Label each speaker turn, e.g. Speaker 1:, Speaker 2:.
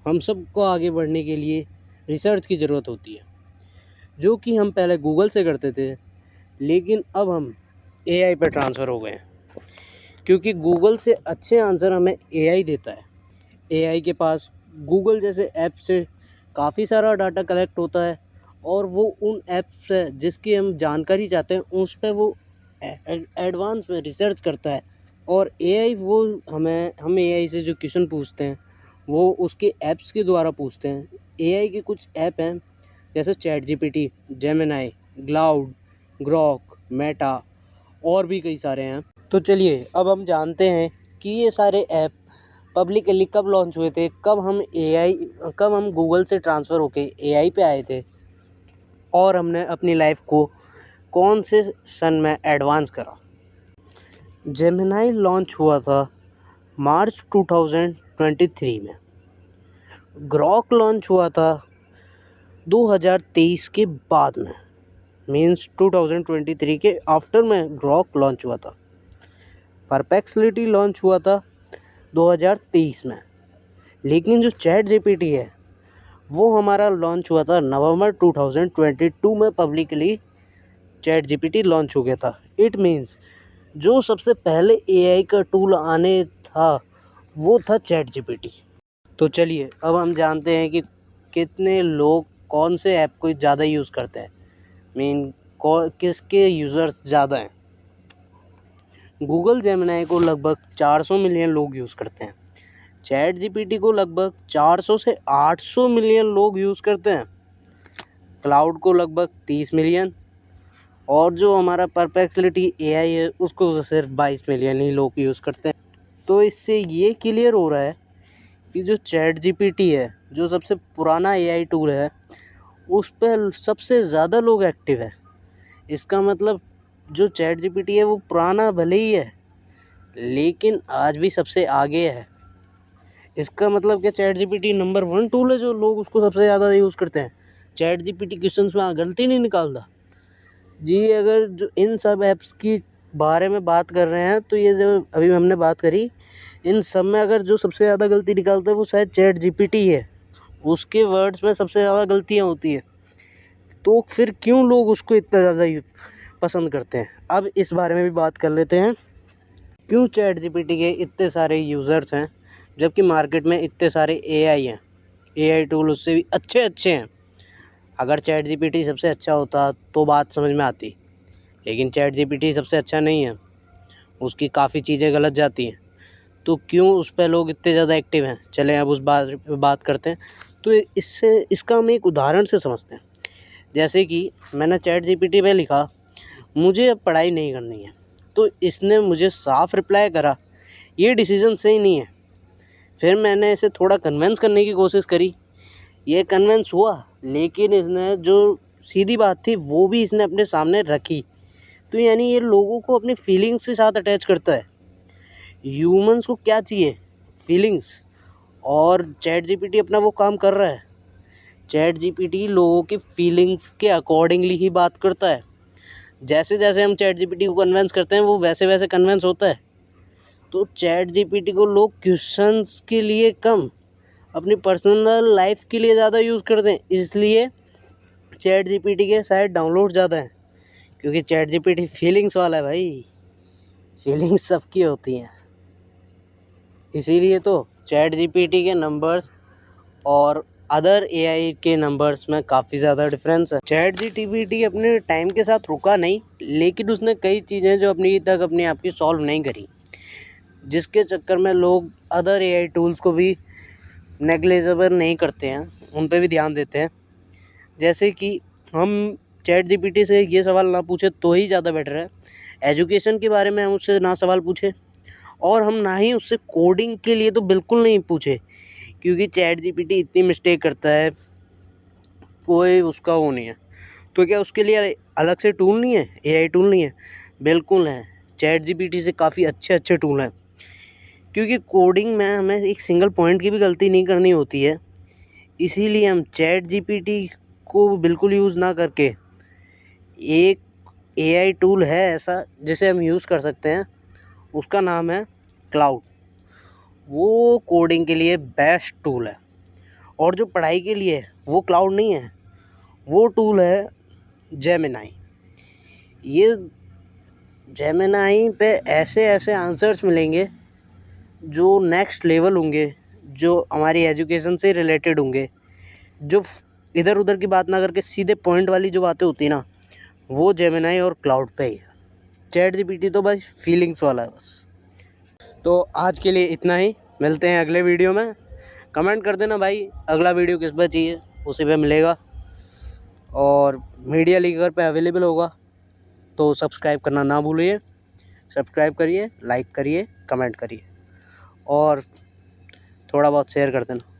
Speaker 1: हम सबको आगे बढ़ने के लिए रिसर्च की ज़रूरत होती है, जो कि हम पहले गूगल से करते थे, लेकिन अब हम एआई पे ट्रांसफ़र हो गए हैं, क्योंकि गूगल से अच्छे आंसर हमें एआई देता है। एआई के पास गूगल जैसे ऐप से काफ़ी सारा डाटा कलेक्ट होता है और वो उन ऐप से जिसकी हम जानकारी चाहते हैं उस पे वो एडवांस में रिसर्च करता है। और एआई वो हम एआई से जो क्वेश्चन पूछते हैं वो उसके ऐप्स के द्वारा पूछते हैं। एआई के कुछ ऐप हैं जैसे chat GPT, Gemini, cloud, Grok, Meta और भी कई सारे हैं। तो चलिए अब हम जानते हैं कि ये सारे ऐप पब्लिकली कब लॉन्च हुए थे, कब हम गूगल से ट्रांसफ़र होके एआई पे आए थे और हमने अपनी लाइफ को कौन से सन में एडवांस करा। जेमिनाई लॉन्च हुआ था मार्च 2023 में। ग्रॉक लॉन्च हुआ था 2023 के बाद में, मीन्स 2023 के आफ्टर में ग्रॉक लॉन्च हुआ था। परप्लेक्सिटी लॉन्च हुआ था 2023 में। लेकिन जो चैट जीपीटी है वो हमारा लॉन्च हुआ था नवंबर 2022 में। पब्लिकली चैट जीपीटी लॉन्च हो गया था। इट मीन्स जो सबसे पहले एआई का टूल आने था वो था चैट जीपीटी। तो चलिए अब हम जानते हैं कि कितने लोग कौन से ऐप को ज़्यादा यूज़ करते हैं, किसके यूज़र्स ज़्यादा हैं। गूगल जेमिनाई को लगभग 400 मिलियन लोग यूज़ करते हैं। चैट जीपीटी को लगभग 400 से 800 मिलियन लोग यूज़ करते हैं। क्लाउड को लगभग 30 मिलियन और जो हमारा परप्लेक्सिटी एआई है उसको तो सिर्फ 22 मिलियन ही लोग यूज़ करते हैं। तो इससे ये क्लियर हो रहा है कि जो चैट जीपीटी है, जो सबसे पुराना एआई टूल है, उस पर सबसे ज़्यादा लोग एक्टिव है। इसका मतलब जो चैट जीपीटी है वो पुराना भले ही है लेकिन आज भी सबसे आगे है। इसका मतलब क्या चैट जीपीटी नंबर 1 टूल है जो लोग उसको सबसे ज़्यादा यूज़ करते हैं। चैट जीपीटी क्वेश्चंस में गलती नहीं निकालता जी। अगर जो इन सब ऐप्स की बारे में बात कर रहे हैं तो ये जो अभी हमने बात करी, इन सब में अगर जो सबसे ज़्यादा गलती निकालता है वो शायद चैट जीपीटी है। उसके वर्ड्स में सबसे ज़्यादा गलतियाँ होती हैं। तो फिर क्यों लोग उसको इतना ज़्यादा पसंद करते हैं। अब इस बारे में भी बात कर लेते हैं, क्यों चैट जीपीटी के इतने सारे यूज़र्स हैं जबकि मार्केट में इतने सारे एआई हैं। एआई टूल उससे भी अच्छे हैं। अगर चैट जीपीटी सबसे अच्छा होता तो बात समझ में आती, लेकिन चैट जीपीटी सबसे अच्छा नहीं है, उसकी काफ़ी चीज़ें गलत जाती हैं। तो क्यों उस पर लोग इतने ज़्यादा एक्टिव हैं, चलें अब उस बात करते हैं। तो इसका हम एक उदाहरण से समझते हैं। जैसे कि मैंने चैट जीपीटी पे लिखा मुझे अब पढ़ाई नहीं करनी है, तो इसने मुझे साफ रिप्लाई करा ये डिसीज़न सही नहीं है। फिर मैंने इसे थोड़ा कन्विंस करने की कोशिश करी, ये कन्विंस हुआ, लेकिन इसने जो सीधी बात थी वो भी इसने अपने सामने रखी। तो यानी ये लोगों को अपनी फीलिंग्स के साथ अटैच करता है। ह्यूमंस को क्या चाहिए, फीलिंग्स, और चैट जीपीटी अपना वो काम कर रहा है। चैट जीपीटी लोगों की फीलिंग्स के अकॉर्डिंगली ही बात करता है। जैसे जैसे हम चैट जीपीटी को कन्विंस करते हैं वो वैसे वैसे कन्विंस होता है। तो चैट जीपीटी को लोग क्वेश्चंस के लिए कम, अपनी पर्सनल लाइफ के लिए ज़्यादा यूज़ करते हैं। इसलिए चैट जीपीटी के शायद डाउनलोड ज़्यादा हैं, क्योंकि चैट जीपीटी फीलिंग्स वाला है भाई। फीलिंग्स सबकी होती हैं, इसीलिए तो चैट जीपीटी के नंबर्स और अदर एआई के नंबर्स में काफ़ी ज़्यादा डिफरेंस है। चैट जीपीटी अपने टाइम के साथ रुका नहीं, लेकिन उसने कई चीज़ें जो अपनी आपकी सॉल्व नहीं करी, जिसके चक्कर में लोग अदर एआई टूल्स को भी नेग्लिजिबल नहीं करते हैं, उन पे भी ध्यान देते हैं। जैसे कि हम चैट जीपीटी से ये सवाल ना पूछे तो ही ज़्यादा बेटर है। एजुकेशन के बारे में हम उससे ना सवाल पूछे, और हम ना ही उससे कोडिंग के लिए तो बिल्कुल नहीं पूछे, क्योंकि चैट जीपीटी इतनी मिस्टेक करता है, कोई उसका वो नहीं है। तो क्या उसके लिए अलग से टूल नहीं है, एआई टूल नहीं है? बिल्कुल है। चैट जीपीटी से काफ़ी अच्छे टूल हैं, क्योंकि कोडिंग में हमें एक सिंगल पॉइंट की भी गलती नहीं करनी होती है। इसीलिए हम चैट जीपीटी को बिल्कुल यूज़ ना करके एक एआई टूल है ऐसा जिसे हम यूज़ कर सकते हैं, उसका नाम है क्लाउड। वो कोडिंग के लिए बेस्ट टूल है। और जो पढ़ाई के लिए है वो क्लाउड नहीं है, वो टूल है जेमिनाई। ये जेमिनाई पे ऐसे ऐसे आंसर्स मिलेंगे जो नेक्स्ट लेवल होंगे, जो हमारी एजुकेशन से रिलेटेड होंगे, जो इधर उधर की बात ना करके सीधे पॉइंट वाली जो बातें होती ना, वो जेमिनाई और क्लाउड पे ही है। चैट जीपीटी तो बस फीलिंग्स वाला है बस। तो आज के लिए इतना ही, मिलते हैं अगले वीडियो में। कमेंट कर देना भाई अगला वीडियो किस पर चाहिए, उसी पे मिलेगा। और मीडिया लीकर पे अवेलेबल होगा, तो सब्सक्राइब करना ना भूलिए। सब्सक्राइब करिए, लाइक करिए, कमेंट करिए और थोड़ा बहुत शेयर कर देना।